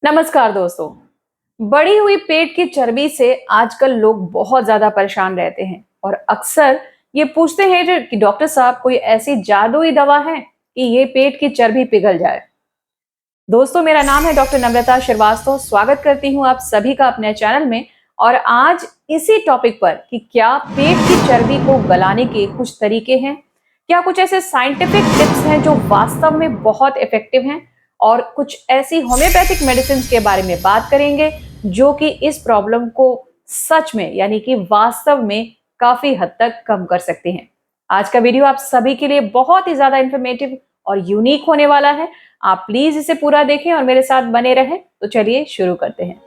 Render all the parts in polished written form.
नमस्कार दोस्तों। बढ़ी हुई पेट की चर्बी से आजकल लोग बहुत ज्यादा परेशान रहते हैं और अक्सर ये पूछते हैं कि डॉक्टर साहब कोई ऐसी जादुई दवा है कि ये पेट की चर्बी पिघल जाए। दोस्तों, मेरा नाम है डॉक्टर नम्रता श्रीवास्तव। स्वागत करती हूँ आप सभी का अपने चैनल में। और आज इसी टॉपिक पर कि क्या पेट की चर्बी को गलाने के कुछ तरीके हैं, क्या कुछ ऐसे साइंटिफिक टिप्स हैं जो वास्तव में बहुत इफेक्टिव हैं, और कुछ ऐसी होम्योपैथिक मेडिसिन के बारे में बात करेंगे जो कि इस प्रॉब्लम को सच में यानी कि वास्तव में काफी हद तक कम कर सकती हैं। आज का वीडियो आप सभी के लिए बहुत ही ज्यादा इंफॉर्मेटिव और यूनिक होने वाला है। आप प्लीज इसे पूरा देखें और मेरे साथ बने रहें। तो चलिए शुरू करते हैं।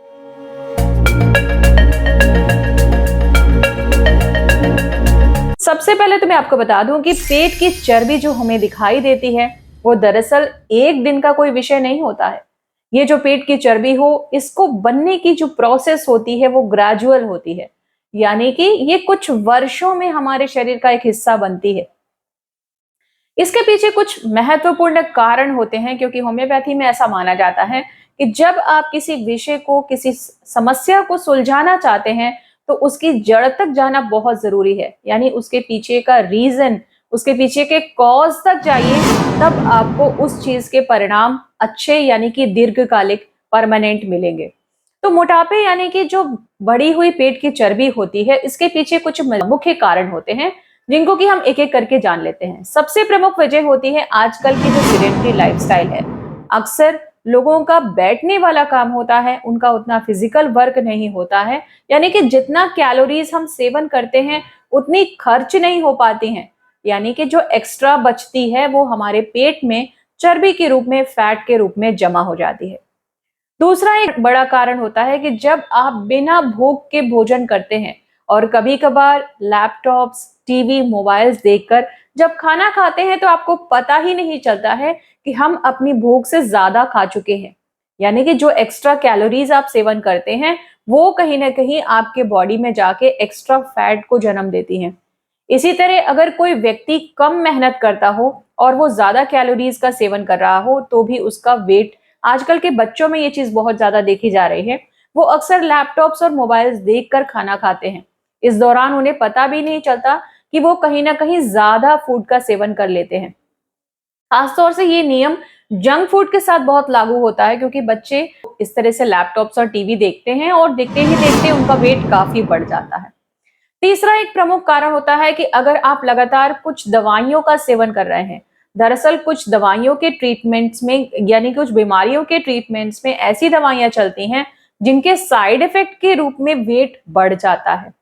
सबसे पहले तो मैं आपको बता दूं कि पेट की चर्बी जो हमें दिखाई देती है वो दरअसल एक दिन का कोई विषय नहीं होता है। ये जो पेट की चर्बी हो, इसको बनने की जो प्रोसेस होती है वो ग्रेजुअल होती है, यानी कि ये कुछ वर्षों में हमारे शरीर का एक हिस्सा बनती है। इसके पीछे कुछ महत्वपूर्ण कारण होते हैं, क्योंकि होम्योपैथी में ऐसा माना जाता है कि जब आप किसी विषय को, किसी समस्या को सुलझाना चाहते हैं तो उसकी जड़ तक जाना बहुत जरूरी है। यानी उसके पीछे का रीजन, उसके पीछे के कॉज तक जाइए, तब आपको उस चीज के परिणाम अच्छे यानी कि दीर्घकालिक परमानेंट मिलेंगे। तो मोटापे यानी कि जो बढ़ी हुई पेट की चर्बी होती है, इसके पीछे कुछ मुख्य कारण होते हैं जिनको कि हम एक एक करके जान लेते हैं। सबसे प्रमुख वजह होती है आजकल की जो सिडेंटरी लाइफस्टाइल है। अक्सर लोगों का बैठने वाला काम होता है, उनका उतना फिजिकल वर्क नहीं होता है, यानी कि जितना कैलोरीज हम सेवन करते हैं उतनी खर्च नहीं हो पाती हैं। यानी कि जो एक्स्ट्रा बचती है वो हमारे पेट में चर्बी के रूप में, फैट के रूप में जमा हो जाती है। दूसरा एक बड़ा कारण होता है कि जब आप बिना भूख के भोजन करते हैं और कभी कभार लैपटॉप्स, टीवी, मोबाइल्स देखकर जब खाना खाते हैं तो आपको पता ही नहीं चलता है कि हम अपनी भूख से ज्यादा खा चुके हैं। यानी कि जो एक्स्ट्रा कैलोरीज आप सेवन करते हैं वो कहीं ना कहीं आपके बॉडी में जाके एक्स्ट्रा फैट को जन्म देती हैं। इसी तरह अगर कोई व्यक्ति कम मेहनत करता हो और वो ज्यादा कैलोरीज का सेवन कर रहा हो तो भी उसका वेट, आजकल के बच्चों में ये चीज बहुत ज्यादा देखी जा रही है, वो अक्सर लैपटॉप्स और मोबाइल्स देखकर खाना खाते हैं। इस दौरान उन्हें पता भी नहीं चलता कि वो कहीं ना कहीं ज्यादा फूड का सेवन कर लेते हैं। खासतौर से ये नियम जंक फूड के साथ बहुत लागू होता है, क्योंकि बच्चे इस तरह से लैपटॉप्स और टीवी देखते हैं और देखते ही देखते उनका वेट काफी बढ़ जाता है। तीसरा एक प्रमुख कारण होता है कि अगर आप लगातार कुछ दवाइयों का सेवन कर रहे हैं। दरअसल कुछ दवाइयों के ट्रीटमेंट्स में, यानी कुछ बीमारियों के ट्रीटमेंट्स में ऐसी दवाइयां चलती हैं जिनके साइड इफेक्ट के रूप में वेट बढ़ जाता है।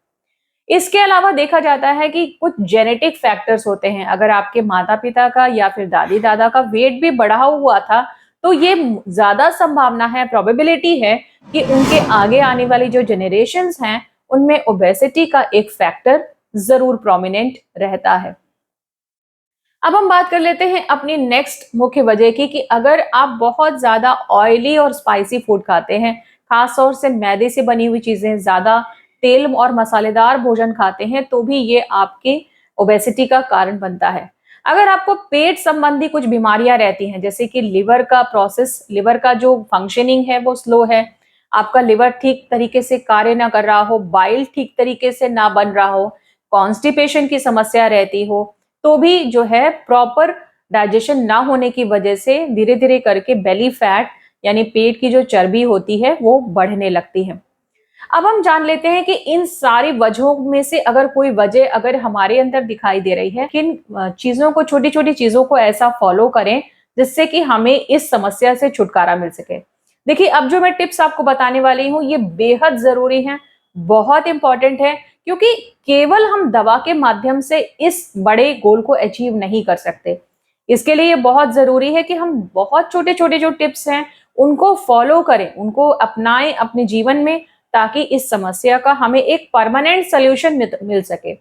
इसके अलावा देखा जाता है कि कुछ जेनेटिक फैक्टर्स होते हैं। अगर आपके माता पिता का या फिर दादी दादा का वेट भी बढ़ा हुआ था तो ये ज्यादा संभावना है, प्रोबेबिलिटी है कि उनके आगे आने वाली जो जनरेशन्स हैं उनमें ओबेसिटी का एक फैक्टर जरूर प्रोमिनेंट रहता है। अब हम बात कर लेते हैं अपनी नेक्स्ट मुख्य वजह की, कि अगर आप बहुत ज्यादा ऑयली और स्पाइसी फूड खाते हैं, खासतौर से मैदे से बनी हुई चीजें, ज्यादा तेल और मसालेदार भोजन खाते हैं, तो भी ये आपकी ओबेसिटी का कारण बनता है। अगर आपको पेट संबंधी कुछ बीमारियां रहती हैं, जैसे कि लिवर का प्रोसेस, लिवर का जो फंक्शनिंग है वो स्लो है, आपका लिवर ठीक तरीके से कार्य ना कर रहा हो, बाइल ठीक तरीके से ना बन रहा हो, कॉन्स्टिपेशन की समस्या रहती हो, तो भी जो है प्रॉपर डाइजेशन ना होने की वजह से धीरे धीरे करके बेली फैट यानी पेट की जो चर्बी होती है वो बढ़ने लगती है। अब हम जान लेते हैं कि इन सारी वजहों में से अगर कोई वजह अगर हमारे अंदर दिखाई दे रही है, किन चीजों को, छोटी छोटी चीजों को ऐसा फॉलो करें जिससे कि हमें इस समस्या से छुटकारा मिल सके। देखिए, अब जो मैं टिप्स आपको बताने वाली हूँ ये बेहद जरूरी है, बहुत इंपॉर्टेंट है, क्योंकि केवल हम दवा के माध्यम से इस बड़े गोल को अचीव नहीं कर सकते। इसके लिए बहुत जरूरी है कि हम बहुत छोटे छोटे जो टिप्स हैं उनको फॉलो करें, उनको अपनाएं अपने जीवन में, ताकि इस समस्या का हमें एक परमानेंट सोल्यूशन मिल सके।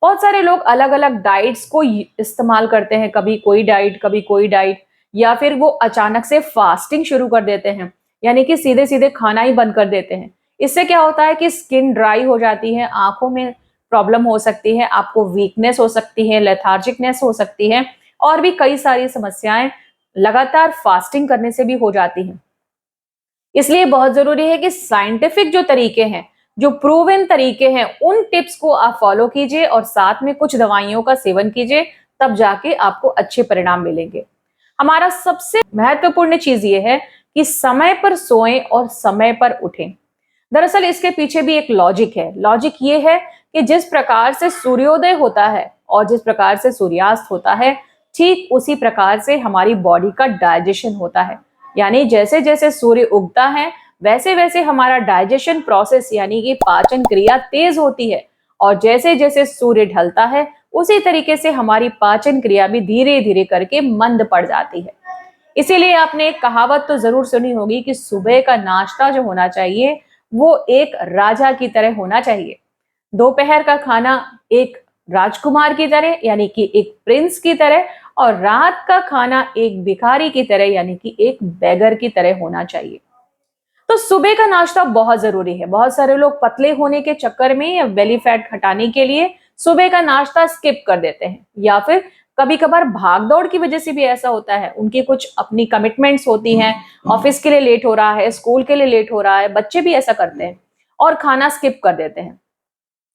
बहुत सारे लोग अलग अलग डाइट्स को इस्तेमाल करते हैं, कभी कोई डाइट कभी कोई डाइट, या फिर वो अचानक से फास्टिंग शुरू कर देते हैं, यानी कि सीधे सीधे खाना ही बंद कर देते हैं। इससे क्या होता है कि स्किन ड्राई हो जाती है, आंखों में प्रॉब्लम हो सकती है, आपको वीकनेस हो सकती है, लेथार्जिकनेस हो सकती है, और भी कई सारी समस्याएं लगातार फास्टिंग करने से भी हो जाती हैं। इसलिए बहुत जरूरी है कि साइंटिफिक जो तरीके हैं, जो प्रूवन तरीके हैं, उन टिप्स को आप फॉलो कीजिए और साथ में कुछ दवाइयों का सेवन कीजिए, तब जाके आपको अच्छे परिणाम मिलेंगे। हमारा सबसे महत्वपूर्ण चीज ये है कि समय पर सोएं और समय पर उठें। दरअसल इसके पीछे भी एक लॉजिक है। लॉजिक ये है कि जिस प्रकार से सूर्योदय होता है और जिस प्रकार से सूर्यास्त होता है, ठीक उसी प्रकार से हमारी बॉडी का डाइजेशन होता है। यानी जैसे जैसे सूर्य उगता है, वैसे वैसे हमारा डाइजेशन प्रोसेस यानी कि पाचन क्रिया तेज होती है, और जैसे जैसे सूर्य ढलता है, उसी तरीके से हमारी पाचन क्रिया भी धीरे धीरे करके मंद पड़ जाती है। इसीलिए आपने एक कहावत तो जरूर सुनी होगी कि सुबह का नाश्ता जो होना चाहिए वो एक राजा की तरह होना चाहिए, दोपहर का खाना एक राजकुमार की तरह यानी कि एक प्रिंस की तरह, और रात का खाना एक भिखारी की तरह यानी कि एक बेगर की तरह होना चाहिए। तो सुबह का नाश्ता बहुत जरूरी है। बहुत सारे लोग पतले होने के चक्कर में या बेली फैट घटाने के लिए सुबह का नाश्ता स्किप कर देते हैं, या फिर कभी कभार भाग दौड़ की वजह से भी ऐसा होता है। उनकी कुछ अपनी कमिटमेंट्स होती हैं, ऑफिस के लिए लेट हो रहा है, स्कूल के लिए लेट हो रहा है, बच्चे भी ऐसा करते हैं और खाना स्किप कर देते हैं।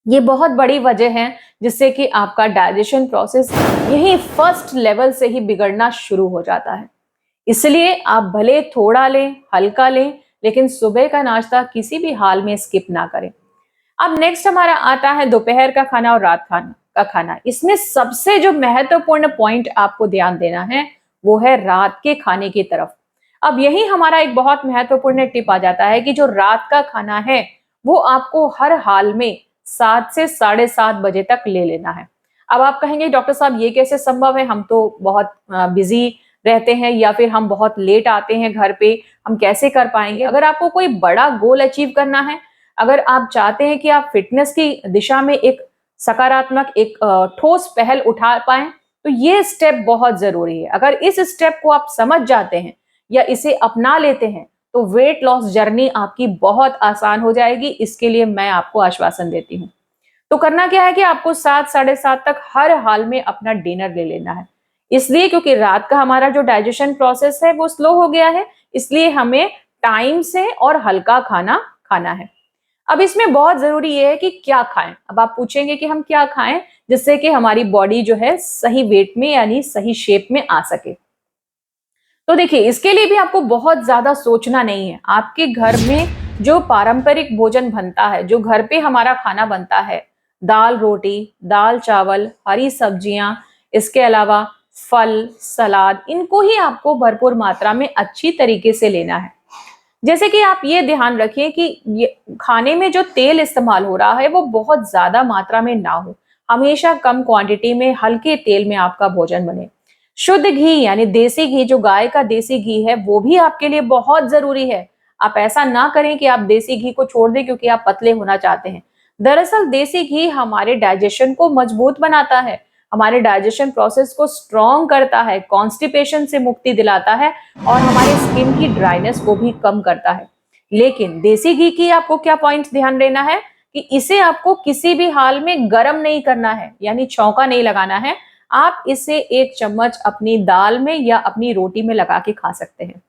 ये बहुत बड़ी वजह है जिससे कि आपका डाइजेशन प्रोसेस यही फर्स्ट लेवल से ही बिगड़ना शुरू हो जाता है। इसलिए आप भले थोड़ा लें, हल्का लें, लेकिन सुबह का नाश्ता किसी भी हाल में स्किप ना करें। अब नेक्स्ट हमारा आता है दोपहर का खाना और रात खाना का खाना। इसमें सबसे जो महत्वपूर्ण पॉइंट आपको ध्यान देना है वो है रात के खाने की तरफ। अब यही हमारा एक बहुत महत्वपूर्ण टिप आ जाता है कि जो रात का खाना है वो आपको हर हाल में 7 से 7:30 बजे तक ले लेना है। अब आप कहेंगे डॉक्टर साहब ये कैसे संभव है, हम तो बहुत बिजी रहते हैं या फिर हम बहुत लेट आते हैं घर पे, हम कैसे कर पाएंगे? अगर आपको कोई बड़ा गोल अचीव करना है, अगर आप चाहते हैं कि आप फिटनेस की दिशा में एक सकारात्मक एक ठोस पहल उठा पाएं, तो ये स्टेप बहुत जरूरी है। अगर इस स्टेप को आप समझ जाते हैं या इसे अपना लेते हैं तो वेट लॉस जर्नी आपकी बहुत आसान हो जाएगी। इसके लिए मैं आपको आश्वासन देती हूँ। तो करना क्या है कि आपको 7 7:30 तक हर हाल में अपना डिनर ले लेना है। इसलिए क्योंकि रात का हमारा जो डाइजेशन प्रोसेस है वो स्लो हो गया है, इसलिए हमें टाइम से और हल्का खाना खाना है। अब इसमें बहुत जरूरी ये है कि क्या खाएं। अब आप पूछेंगे कि हम क्या खाएं जिससे कि हमारी बॉडी जो है सही वेट में यानी सही शेप में आ सके। तो देखिए इसके लिए भी आपको बहुत ज्यादा सोचना नहीं है। आपके घर में जो पारंपरिक भोजन बनता है, जो घर पे हमारा खाना बनता है, दाल रोटी, दाल चावल, हरी सब्जियां, इसके अलावा फल, सलाद, इनको ही आपको भरपूर मात्रा में अच्छी तरीके से लेना है। जैसे कि आप ये ध्यान रखिए कि ये खाने में जो तेल इस्तेमाल हो रहा है वो बहुत ज्यादा मात्रा में ना हो। हमेशा कम क्वांटिटी में हल्के तेल में आपका भोजन बने। शुद्ध घी यानी देसी घी, जो गाय का देसी घी है, वो भी आपके लिए बहुत जरूरी है। आप ऐसा ना करें कि आप देसी घी को छोड़ दें क्योंकि आप पतले होना चाहते हैं। दरअसल देसी घी हमारे डाइजेशन को मजबूत बनाता है, हमारे डाइजेशन प्रोसेस को स्ट्रॉन्ग करता है, कॉन्स्टिपेशन से मुक्ति दिलाता है और हमारे स्किन की ड्राइनेस को भी कम करता है। लेकिन देसी घी की आपको क्या पॉइंट ध्यान देना है कि इसे आपको किसी भी हाल में गर्म नहीं करना है, यानी छौंका नहीं लगाना है। आप इसे 1 चम्मच अपनी दाल में या अपनी रोटी में लगा के खा सकते हैं।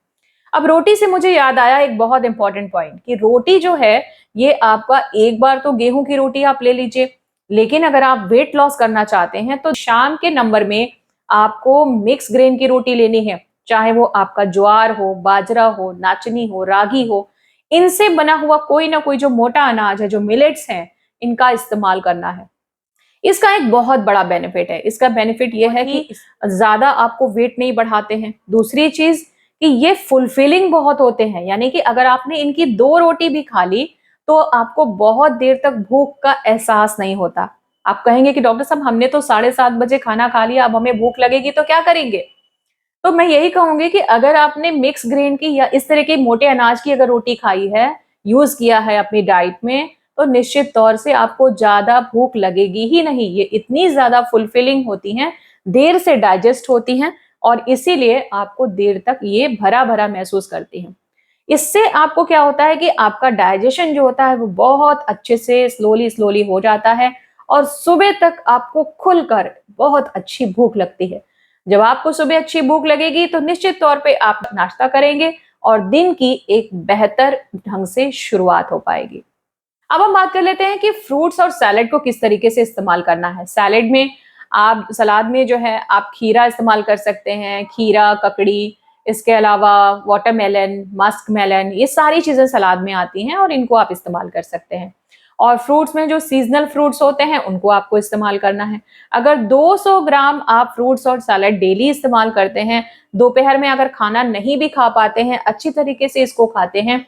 अब रोटी से मुझे याद आया एक बहुत इंपॉर्टेंट पॉइंट कि रोटी जो है ये आपका, एक बार तो गेहूं की रोटी आप ले लीजिए, लेकिन अगर आप वेट लॉस करना चाहते हैं तो शाम के नंबर में आपको मिक्स ग्रेन की रोटी लेनी है। चाहे वो आपका ज्वार हो, बाजरा हो, नाचनी हो, रागी हो, इनसे बना हुआ कोई ना कोई जो मोटा अनाज है, जो मिलेट्स हैं, इनका इस्तेमाल करना है। इसका एक बहुत बड़ा बेनिफिट है। इसका बेनिफिट यह है कि ज्यादा आपको वेट नहीं बढ़ाते हैं। दूसरी चीज कि ये फुलफिलिंग बहुत होते हैं, यानी कि अगर आपने इनकी 2 रोटी भी खा ली तो आपको बहुत देर तक भूख का एहसास नहीं होता। आप कहेंगे कि डॉक्टर साहब हमने तो 7:30 बजे खाना खा लिया, अब हमें भूख लगेगी तो क्या करेंगे? तो मैं यही कहूंगी कि अगर आपने मिक्स ग्रेन की या इस तरह के मोटे अनाज की अगर रोटी खाई है, यूज किया है अपनी डाइट में, तो निश्चित तौर से आपको ज्यादा भूख लगेगी ही नहीं। ये इतनी ज्यादा फुलफिलिंग होती हैं, देर से डाइजेस्ट होती हैं और इसीलिए आपको देर तक ये भरा भरा महसूस करती हैं। इससे आपको क्या होता है कि आपका डाइजेशन जो होता है वो बहुत अच्छे से स्लोली स्लोली हो जाता है और सुबह तक आपको खुलकर बहुत अच्छी भूख लगती है। जब आपको सुबह अच्छी भूख लगेगी तो निश्चित तौर पे आप नाश्ता करेंगे और दिन की एक बेहतर ढंग से शुरुआत हो पाएगी। अब हम बात कर लेते हैं कि फ्रूट्स और सैलेड को किस तरीके से इस्तेमाल करना है। सैलेड में आप सलाद में जो है आप खीरा इस्तेमाल कर सकते हैं, खीरा, ककड़ी, इसके अलावा वाटरमेलन, मस्क मेलन, ये सारी चीजें सलाद में आती हैं और इनको आप इस्तेमाल कर सकते हैं। और फ्रूट्स में जो सीजनल फ्रूट्स होते हैं उनको आपको इस्तेमाल करना है। अगर 200 ग्राम आप फ्रूट्स और सैलेड डेली इस्तेमाल करते हैं, दोपहर में अगर खाना नहीं भी खा पाते हैं, अच्छी तरीके से इसको खाते हैं,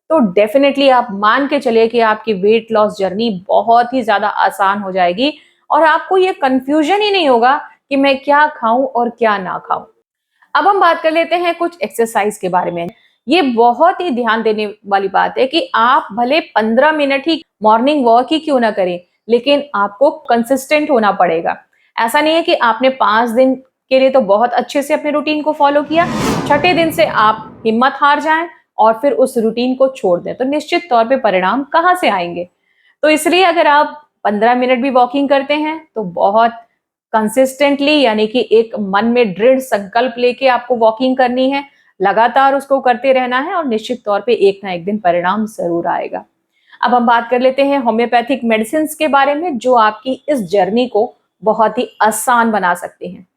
तो डेफिनेटली आप मान के चलिए कि आपकी वेट लॉस जर्नी बहुत ही ज्यादा आसान हो जाएगी और आपको ये कंफ्यूजन ही नहीं होगा कि मैं क्या खाऊं और क्या ना खाऊं। अब हम बात कर लेते हैं कुछ एक्सरसाइज के बारे में। ये बहुत ही ध्यान देने वाली बात है कि आप भले 15 मिनट ही मॉर्निंग वॉक ही क्यों ना करें, लेकिन आपको कंसिस्टेंट होना पड़ेगा। ऐसा नहीं है कि आपने 5 दिन के लिए तो बहुत अच्छे से अपने रूटीन को फॉलो किया, छठे दिन से आप हिम्मत हार जाएं और फिर उस रूटीन को छोड़ दें, तो निश्चित तौर पे परिणाम कहाँ से आएंगे। तो इसलिए अगर आप 15 मिनट भी वॉकिंग करते हैं तो बहुत कंसिस्टेंटली, यानी कि एक मन में दृढ़ संकल्प लेके आपको वॉकिंग करनी है, लगातार उसको करते रहना है और निश्चित तौर पे एक ना एक दिन परिणाम जरूर आएगा। अब हम बात कर लेते हैं होम्योपैथिक मेडिसिन के बारे में, जो आपकी इस जर्नी को बहुत ही आसान बना सकते हैं।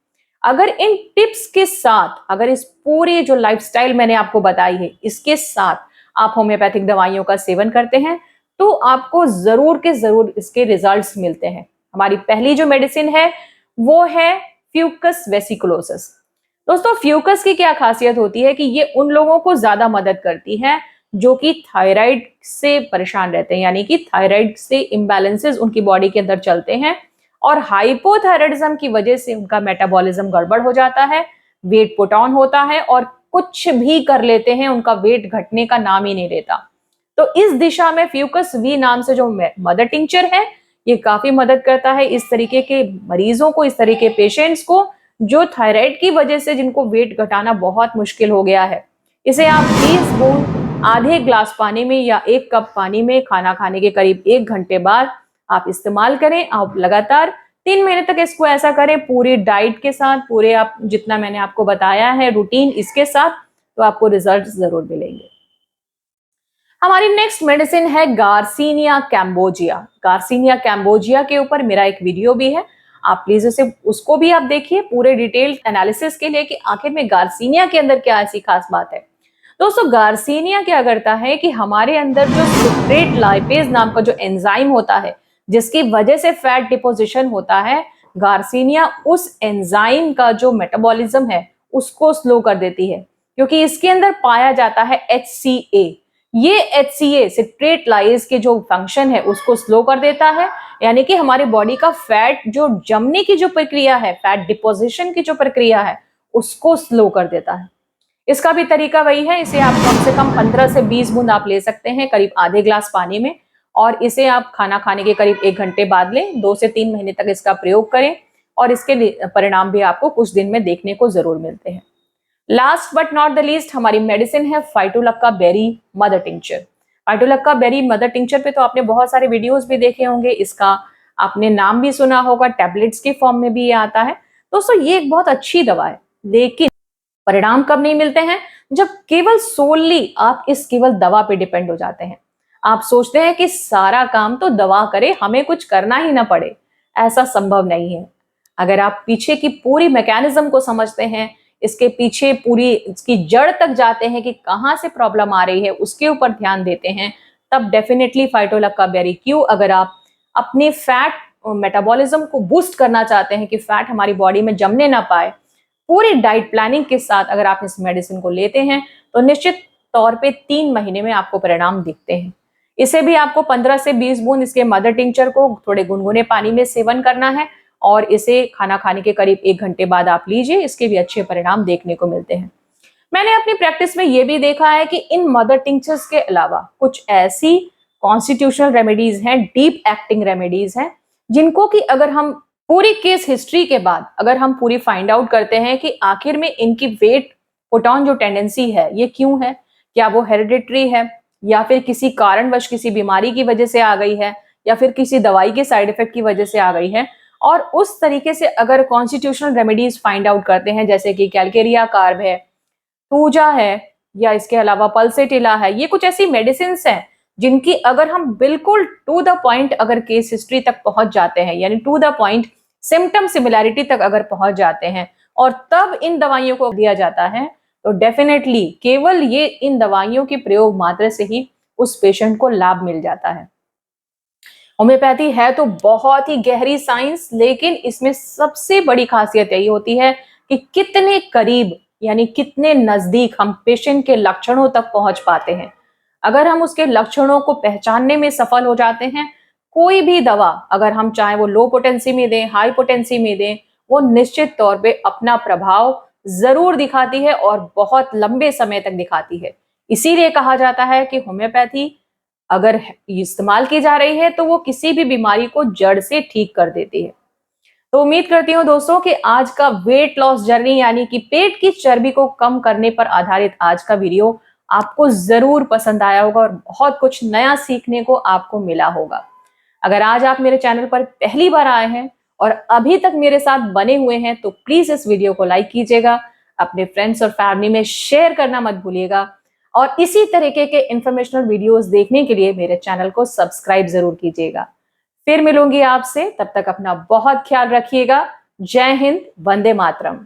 अगर इन टिप्स के साथ, अगर इस पूरी जो लाइफस्टाइल मैंने आपको बताई है इसके साथ आप होम्योपैथिक दवाइयों का सेवन करते हैं, तो आपको जरूर के जरूर इसके रिजल्ट्स मिलते हैं। हमारी पहली जो मेडिसिन है वो है फ्यूकस वेसिकुलोसिस। दोस्तों, फ्यूकस की क्या खासियत होती है कि ये उन लोगों को ज्यादा मदद करती है जो कि थायराइड से परेशान रहते हैं, यानी कि थायराइड से इम्बैलेंसेस उनकी बॉडी के अंदर चलते हैं और हाइपोथायराइडिज्म की वजह से उनका मेटाबॉलिज्म गड़बड़ हो जाता है, वेट पुट ऑन होता है और कुछ भी कर लेते हैं, उनका वेट घटने का नाम ही नहीं लेता। तो इस दिशा में फ्यूकस वी नाम से जो मदर टिंचर है, ये काफी मदद करता है इस तरीके के मरीजों को, इस तरीके के पेशेंट्स को जो थायराइड की वजह से जिनको वेट घटाना बहुत मुश्किल हो गया है। इसे आप 20 बूंद आधे ग्लास पानी में या 1 कप पानी में खाना खाने के करीब 1 घंटे बाद आप इस्तेमाल करें। आप लगातार 3 महीने तक इसको ऐसा करें, पूरी डाइट के साथ, पूरे आप जितना मैंने आपको बताया है रूटीन इसके साथ, तो आपको रिजल्ट जरूर मिलेंगे। हमारी नेक्स्ट मेडिसिन है गार्सिनिया कैम्बोजिया। गार्सिनिया कैम्बोजिया के ऊपर मेरा एक वीडियो भी है, आप प्लीज उसको भी आप देखिए पूरे डिटेल एनालिसिस के लिए कि आखिर में गार्सिनिया के अंदर क्या ऐसी खास बात है। दोस्तों, गार्सिनिया क्या करता है कि हमारे अंदर जो सिट्रेट लाइपेज नाम का जो एंजाइम होता है, जिसकी वजह से फैट डिपोजिशन होता है, गार्सिनिया उस एंजाइम का जो मेटाबॉलिज्म है उसको स्लो कर देती है, क्योंकि इसके अंदर पाया जाता है HCA। ये HCA सिट्रेट लाइज के जो फंक्शन है उसको स्लो कर देता है, यानी कि हमारे बॉडी का फैट जो जमने की जो प्रक्रिया है, फैट डिपोजिशन की जो प्रक्रिया है, उसको स्लो कर देता है। इसका भी तरीका वही है, इसे आप कम से कम 15 से 20 बूंद आप ले सकते हैं करीब आधे ग्लास पानी में, और इसे आप खाना खाने के करीब 1 घंटे बाद लें। 2 से 3 महीने तक इसका प्रयोग करें और इसके परिणाम भी आपको कुछ दिन में देखने को जरूर मिलते हैं। Last but not the least हमारी मेडिसिन है phytolacca berry mother tincture. Phytolacca berry mother tincture पे तो आपने बहुत सारे वीडियोस भी देखे होंगे, इसका आपने नाम भी सुना होगा, टैबलेट्स के फॉर्म में भी ये आता है। दोस्तों, ये एक बहुत अच्छी दवा है, लेकिन परिणाम कब नहीं मिलते हैं? जब केवल सोलली आप इस केवल दवा पे डिपेंड हो जाते हैं। आप सोचते हैं कि सारा काम तो दवा करे, हमें कुछ करना ही ना पड़े। ऐसा संभव नहीं है। अगर आप पीछे की पूरी मैकेनिज्म को समझते हैं, इसके पीछे पूरी इसकी जड़ तक जाते हैं कि कहाँ से प्रॉब्लम आ रही है, उसके ऊपर ध्यान देते हैं, तब डेफिनेटली फाइटोलक्का बेरी क्यू, अगर आप अपने फैट मेटाबॉलिज्म को बूस्ट करना चाहते हैं कि फैट हमारी बॉडी में जमने ना पाए, पूरी डाइट प्लानिंग के साथ अगर आप इस मेडिसिन को लेते हैं तो निश्चित तौर पे 3 महीने में आपको परिणाम दिखते हैं। इसे भी आपको 15 से 20 बूंद इसके मदर टिंचर को थोड़े गुनगुने पानी में सेवन करना है और इसे खाना खाने के करीब 1 घंटे बाद आप लीजिए, इसके भी अच्छे परिणाम देखने को मिलते हैं। मैंने अपनी प्रैक्टिस में ये भी देखा है कि इन मदर टिंचर्स के अलावा कुछ ऐसी कॉन्स्टिट्यूशनल रेमेडीज हैं, डीप एक्टिंग रेमेडीज हैं, जिनको कि अगर हम पूरी केस हिस्ट्री के बाद अगर हम पूरी फाइंड आउट करते हैं कि आखिर में इनकी वेट पुट ऑन जो टेंडेंसी है ये क्यों है, क्या वो हेरिडिटरी है या फिर किसी कारणवश किसी बीमारी की वजह से आ गई है या फिर किसी दवाई के साइड इफेक्ट की वजह से आ गई है, और उस तरीके से अगर कॉन्स्टिट्यूशनल रेमेडीज फाइंड आउट करते हैं, जैसे कि कैलकेरिया कार्ब है, टूजा है, या इसके अलावा पल्सेटिला है, ये कुछ ऐसी मेडिसिन हैं जिनकी अगर हम बिल्कुल टू द पॉइंट अगर केस हिस्ट्री तक पहुंच जाते हैं, यानी to the point symptom similarity तक अगर पहुंच जाते हैं और तब इन दवाइयों को दिया जाता है, तो डेफिनेटली केवल ये इन दवाइयों के प्रयोग मात्र से ही उस पेशेंट को लाभ मिल जाता है। होम्योपैथी है तो बहुत ही गहरी साइंस, लेकिन इसमें सबसे बड़ी खासियत यही होती है कि कितने करीब यानी कितने नजदीक हम पेशेंट के लक्षणों तक पहुंच पाते हैं। अगर हम उसके लक्षणों को पहचानने में सफल हो जाते हैं, कोई भी दवा अगर हम चाहे वो लो पोटेंसी में दें, हाई पोटेंसी में दें, वो निश्चित तौर पे अपना प्रभाव जरूर दिखाती है और बहुत लंबे समय तक दिखाती है। इसीलिए कहा जाता है कि होम्योपैथी अगर इस्तेमाल की जा रही है तो वो किसी भी बीमारी को जड़ से ठीक कर देती है। तो उम्मीद करती हूँ दोस्तों कि आज का वेट लॉस जर्नी यानी कि पेट की चर्बी को कम करने पर आधारित आज का वीडियो आपको जरूर पसंद आया होगा और बहुत कुछ नया सीखने को आपको मिला होगा। अगर आज आप मेरे चैनल पर पहली बार आए हैं और अभी तक मेरे साथ बने हुए हैं तो प्लीज इस वीडियो को लाइक कीजिएगा, अपने फ्रेंड्स और फैमिली में शेयर करना मत भूलिएगा और इसी तरीके के इंफॉर्मेशनल वीडियोस देखने के लिए मेरे चैनल को सब्सक्राइब जरूर कीजिएगा। फिर मिलूंगी आपसे, तब तक अपना बहुत ख्याल रखिएगा। जय हिंद, वंदे मातरम।